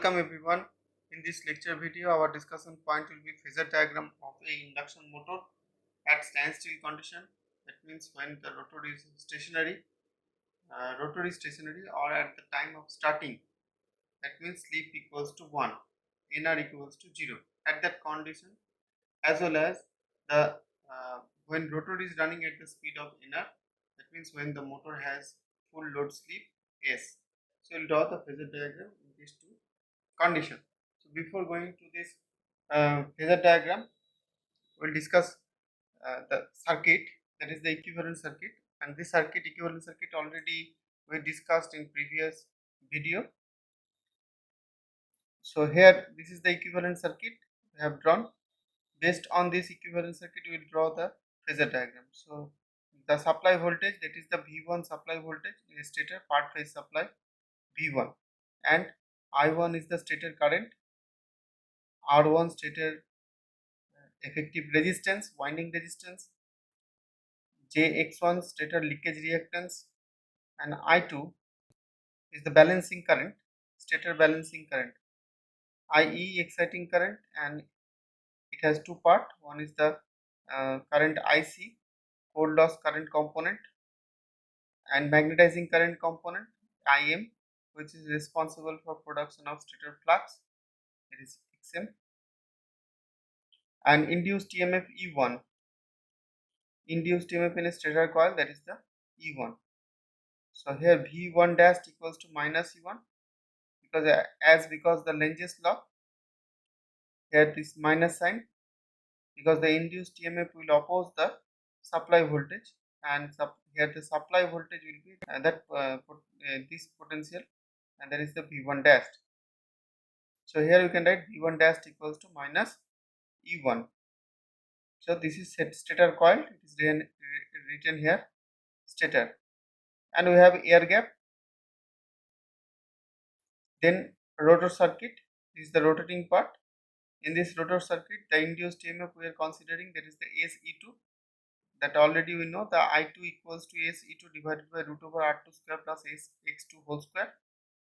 Welcome everyone. In this lecture video, our discussion point will be phasor diagram of a induction motor at standstill condition. That means when the rotor is stationary, or at the time of starting. That means slip equals to 1, NR equals to 0 at that condition, as well as the when rotor is running at the speed of NR. That means when the motor has full load slip S. So we'll draw the phasor diagram in these two conditions. So before going to this phasor diagram, we'll discuss the circuit, that is the equivalent circuit, and this equivalent circuit already we discussed in previous video. So here this is the equivalent circuit we have drawn. Based on this equivalent circuit, we will draw the phasor diagram. So the supply voltage, that is the V1 supply voltage, is stator part phase supply V1, and I1 is the stator current, R1 stator effective resistance, winding resistance, Jx1 stator leakage reactance, and I2 is the balancing current, stator balancing current, IE exciting current, and it has two parts. One is the current IC, core loss current component, and magnetizing current component, IM, which is responsible for production of stator flux, it is XM, and induced EMF E1, induced EMF in a stator coil, that is the E1. So here V1 dash equals to minus E1, because the Lenge's law, here this minus sign, because the induced EMF will oppose the supply voltage, and here the supply voltage will be this potential, and that is the V1 dash. So here you can write V1 dash equals to minus E1. So this is stator coil, it is written here stator, and we have air gap. Then rotor circuit, this is the rotating part. In this rotor circuit, the induced EMF we are considering, that is the SE2, that already we know the I2 equals to SE2 divided by root over R2 square plus SX2 whole square.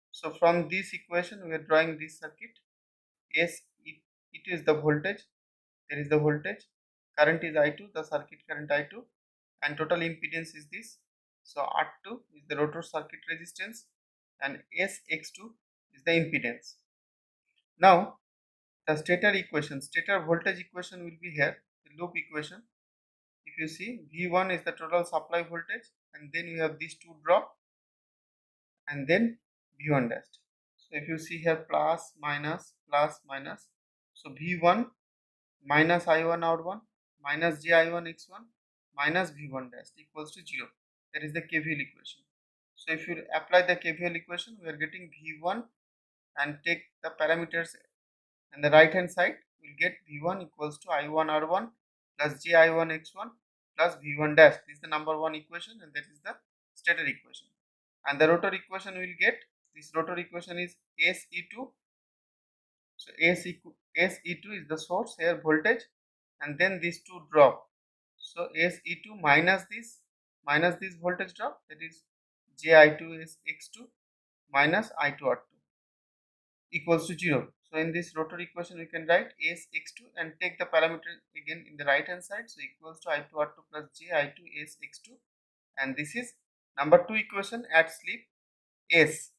So from this equation we are drawing this circuit. SE2 is the voltage, there is the voltage, current is I2, the circuit current I2, and total impedance is this. So R2 is the rotor circuit resistance, and SX2 is the impedance. Now the stator equation, stator voltage equation will be here, the loop equation. If you see, V1 is the total supply voltage, and then you have these two drop, and then V1 dash. So if you see here, plus minus, so V1 minus I1 R1 minus JI1 X1 minus V1 dash equals to 0. That is the Kvl equation. So if you apply the Kvl equation, we are getting V1, and take the parameters and the right hand side, we will get V1 equals to I1 R1 plus JI1 X1 plus V1 dash. This is the number 1 equation, and that is the stator equation. And the rotor equation we will get, this rotor equation is SE2. So SE2 is the source here, voltage, and then these two drop. So SE2 minus this voltage drop, that is JI2 is X2 minus I2 R2 equals to 0. So in this rotor equation we can write SX2 and take the parameter again in the right hand side, so equals to I2 R2 plus JI2 SX2, and this is number 2 equation at slip S.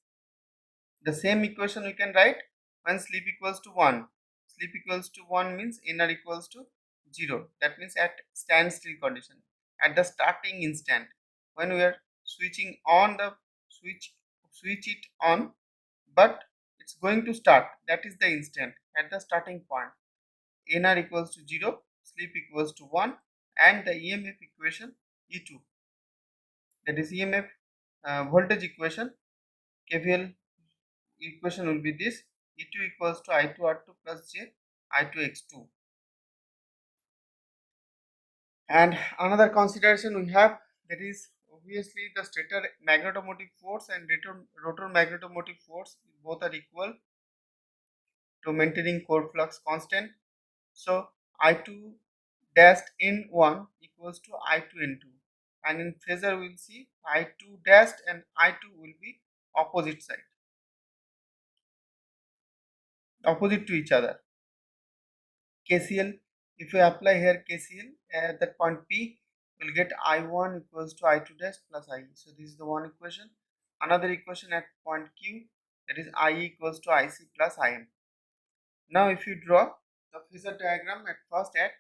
The same equation we can write when slip equals to 1. Slip equals to 1 means NR equals to 0. That means at standstill condition, at the starting instant, when we are switching on the switch it on, but it's going to start, that is the instant, at the starting point. NR equals to 0, slip equals to 1, and the EMF equation E2, that is EMF voltage equation, Kvl equation will be this: E2 equals to I2 R2 plus J I2 X2. And another consideration we have, that is obviously the stator magnetomotive force and rotor magnetomotive force, both are equal to maintaining core flux constant. So I2 dash N1 equals to I2 N2, and in phasor we will see I2 dash and I2 will be opposite side. opposite to each other. KCL, if we apply here KCL at that point P, we'll get I1 equals to I2 dash plus IE. So this is the one equation. Another equation at point Q, that is IE equals to IC plus IM. Now if you draw the Phasor diagram at first at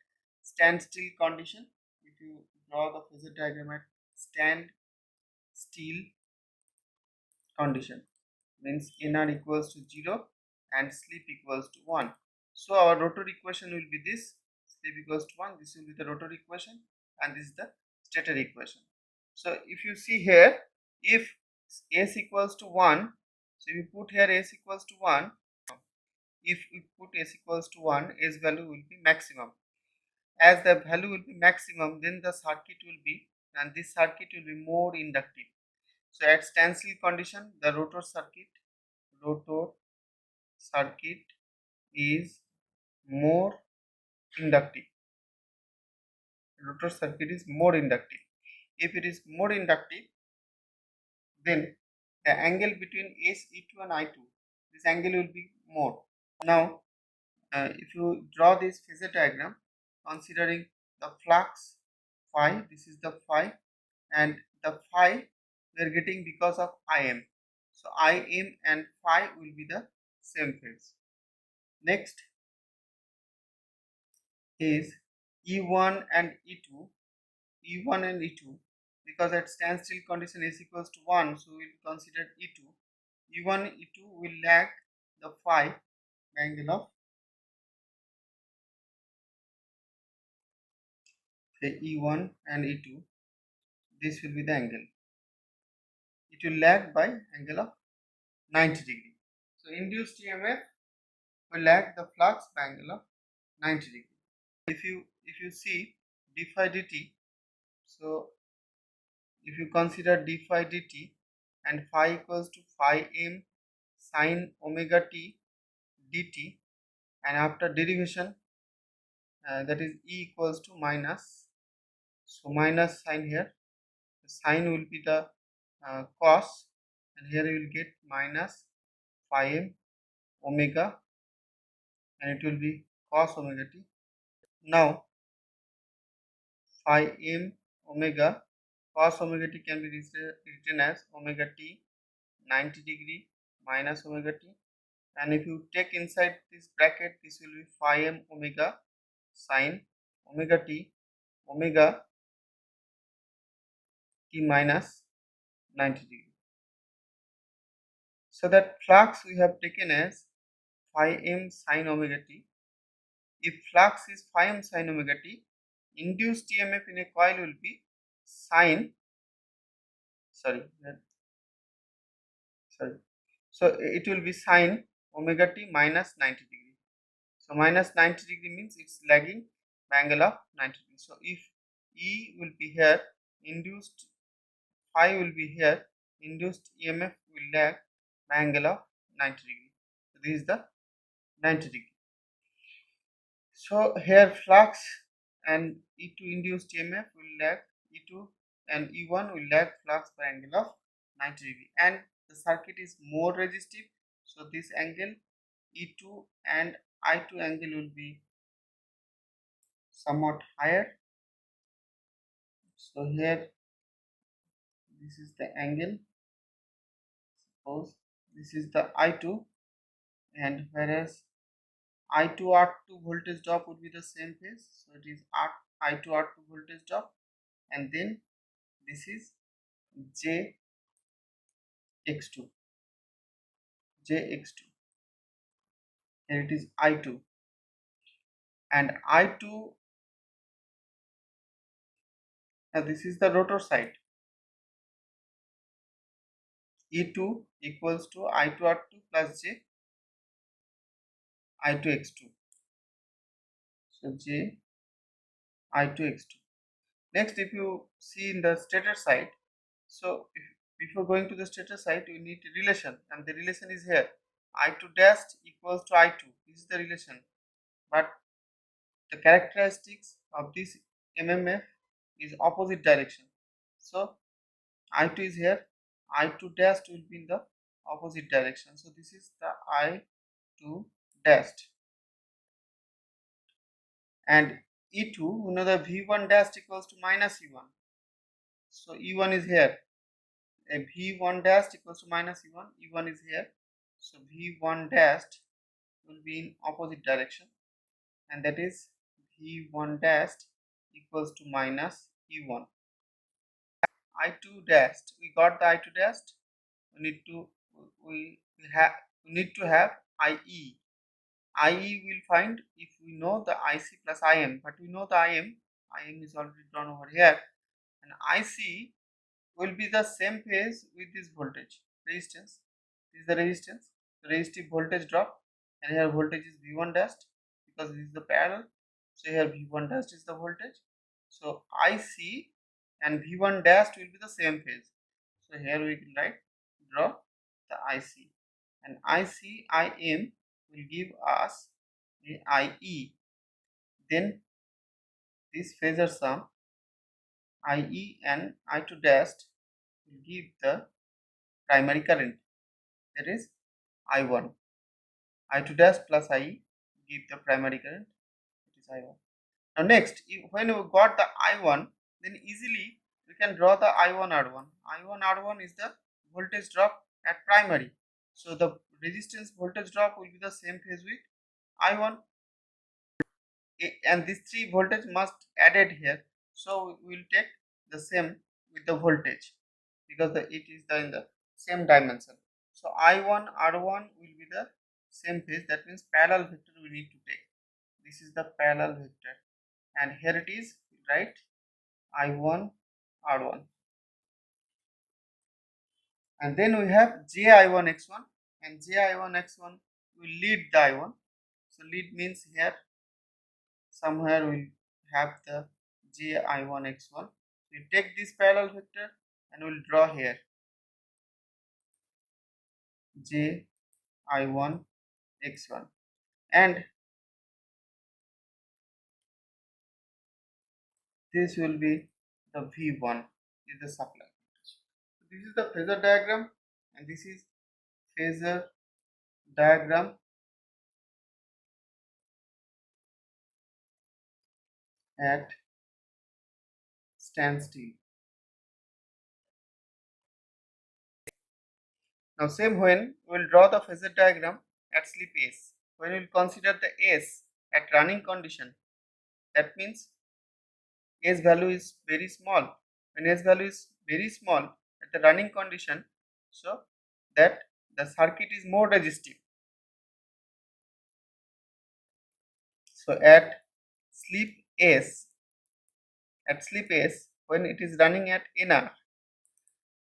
standstill condition, if you draw the Phasor diagram at standstill condition, means nr equals to 0 and sleep equals to 1. So our rotor equation will be this, sleep equals to 1, this will be the rotor equation, and this is the stator equation. So if you see here, if s equals to 1, so you put here s equals to 1, if we put s equals to 1, s value will be maximum. As the value will be maximum, then the circuit will be, and this circuit will be more inductive. So at standstill condition, the rotor circuit is more inductive. Rotor circuit is more inductive. If it is more inductive, then the angle between SE2 and I2, this angle will be more. Now, if you draw this Phasor diagram, considering the flux phi, this is the phi, and the phi we are getting because of Im. So Im and phi will be the same phase. Next is E1 and E2. E1 and E2, because at standstill condition is equals to 1, so we will consider E2. E1 and E2 will lag the phi angle of say E1 and E2. This will be the angle. It will lag by angle of 90 degree. So induced EMF will lag the flux by angle of 90 degree. If you see d phi dt, so if you consider d phi dt and phi equals to phi m sine omega t dt, and after derivation that is e equals to minus, so minus sign here, the sign will be the cos, and here you will get minus phi m omega, and it will be cos omega t. Now phi m omega, cos omega t can be written as omega t 90 degree minus omega t, and if you take inside this bracket, this will be phi m omega sine omega t minus 90 degree. So that flux we have taken as phi m sine omega t. If flux is phi m sine omega t, induced EMF in a coil will be sine, sorry, so it will be sine omega t minus 90 degree. So minus 90 degree means it's lagging by angle of 90 degree. So if E will be here, induced phi will be here, induced EMF will lag by angle of 90 degree. So this is the 90 degree. So here flux and E2 induced EMF will lag E2, and E1 will lag flux by angle of 90 degree, and the circuit is more resistive. So this angle E2 and I2 angle will be somewhat higher. So here this is the angle, suppose this is the I2, and whereas I2 R2 voltage drop would be the same phase, so it is I2 R2 voltage drop, and then this is JX2, and it is I2, and I2, now this is the rotor side, E2 equals to I2 R2 plus J I2 X2, so J I2 X2. Next, if you see in the stator side, so if before going to the stator side, you need a relation, and the relation is here, I2 dash equals to I2. This is the relation, but the characteristics of this MMF is opposite direction. So I2 is here, I2 dash will be in the opposite direction. So this is the I2 dashed, and E2, we know the V1 dashed equals to minus E1. So E1 is here. A V1 dashed equals to minus E1. E1 is here. So V1 dashed will be in opposite direction, and that is V1 dashed equals to minus E1. I2 dashed. We got the I2 dashed. We need to have IE. IE will find if we know the IC plus IM, but we know the IM. IM is already drawn over here, and IC will be the same phase with this voltage resistance. This is the resistance, the resistive voltage drop, and here voltage is V1 dashed because this is the parallel. So here V1 dashed is the voltage. So IC and V1 dashed will be the same phase. So here we can draw the IC, and IM will give us the IE. Then this phasor sum IE and I2 dashed will give the primary current, that is I1. I2 dash plus IE give the primary current, it is I1. Now next, when we got the I1, then easily we can draw the I1 R1. I1 R1 is the voltage drop at primary. So the resistance voltage drop will be the same phase with I1, and these three voltage must added here. So we will take the same with the voltage because it is in the same dimension. So I1 R1 will be the same phase. That means parallel vector we need to take. This is the parallel vector, and here it is, right? I1 R1, and then we have JI1 X1, and JI1 X1 will lead the I1. So lead means here somewhere we'll have the JI1 X1. We take this parallel vector and we'll draw here JI1 X1, and this will be the V1 is the supply. This is the phasor diagram, and this is phasor diagram at standstill. Now same when we will draw the phasor diagram at sleep S. When we will consider the S at running condition, that means S value is very small. When S value is very small at the running condition, so that the circuit is more resistive. So at sleep S, when it is running at NR,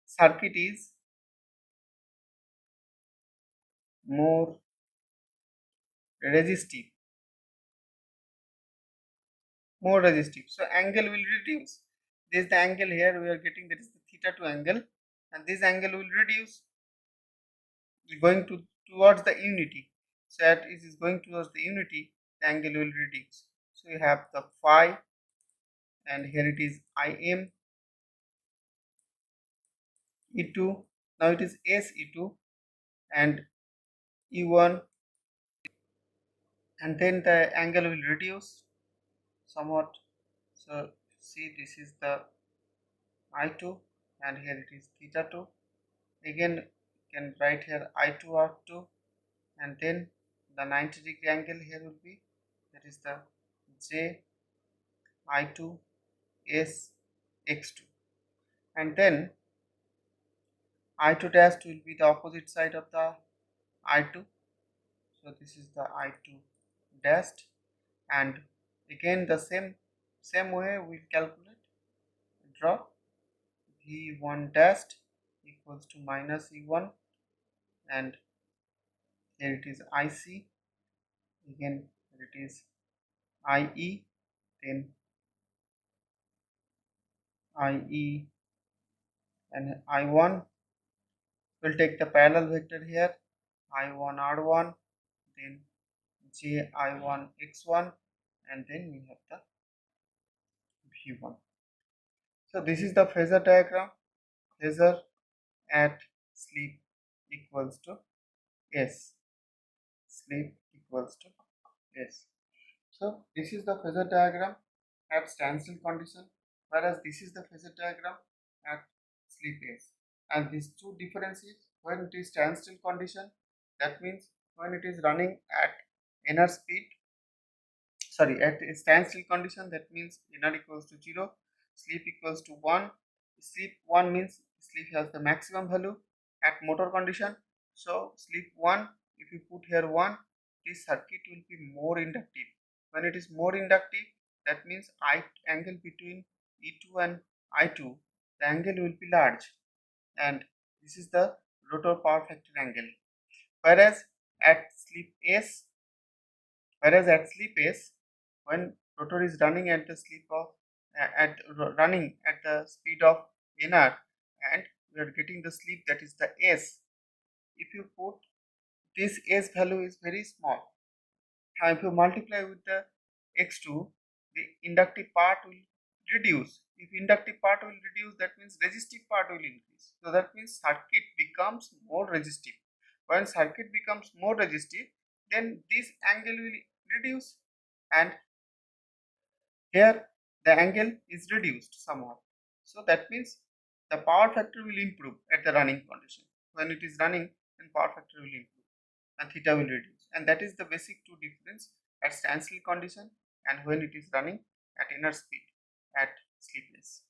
circuit is more resistive. So angle will reduce. This is the angle here we are getting, that is the theta 2 angle, and this angle will reduce going towards the unity. So as it is going towards the unity, the angle will reduce. So you have the phi, and here it is Im E2. Now it is S E2 and E1, and then the angle will reduce somewhat. So see, this is the I2, and here it is theta 2. Again you can write here I2 R2, and then the 90-degree angle here will be, that is the J I2 S X2, and then I2 dash will be the opposite side of the I2. So this is the I2 dash, and again the same way we'll calculate, draw V1 dash equals to minus E1, and here it is IC, again it is IE, then IE and I1. We'll take the parallel vector here, I1 R1, then JI1 X1, and then we have the V1. So this is the phasor diagram. Phasor at sleep equals to S. Sleep equals equals to S. So this is the phasor diagram at standstill condition, whereas this is the phasor diagram at sleep S. And these two differences, when it is standstill condition, that means when it is running at inner speed, at a standstill condition, that means inner equals to 0, sleep equals to 1. Sleep 1 means sleep has the maximum value at motor condition. So sleep 1, if you put here 1, this circuit will be more inductive. When it is more inductive, that means angle between E2 and I2, the angle will be large, and this is the rotor power factor angle. Whereas at sleep S, when rotor is running at the running at the speed of nr, and we are getting the sleep, that is the S. If you put this S value is very small, and if you multiply with the x2, the inductive part will reduce. If inductive part will reduce, that means resistive part will increase. So that means circuit becomes more resistive. When circuit becomes more resistive, then this angle will reduce, and here the angle is reduced somewhat. So that means the power factor will improve at the running condition. When it is running, then power factor will improve and theta will reduce. And that is the basic two difference at standstill condition and when it is running at inner speed at sleepless.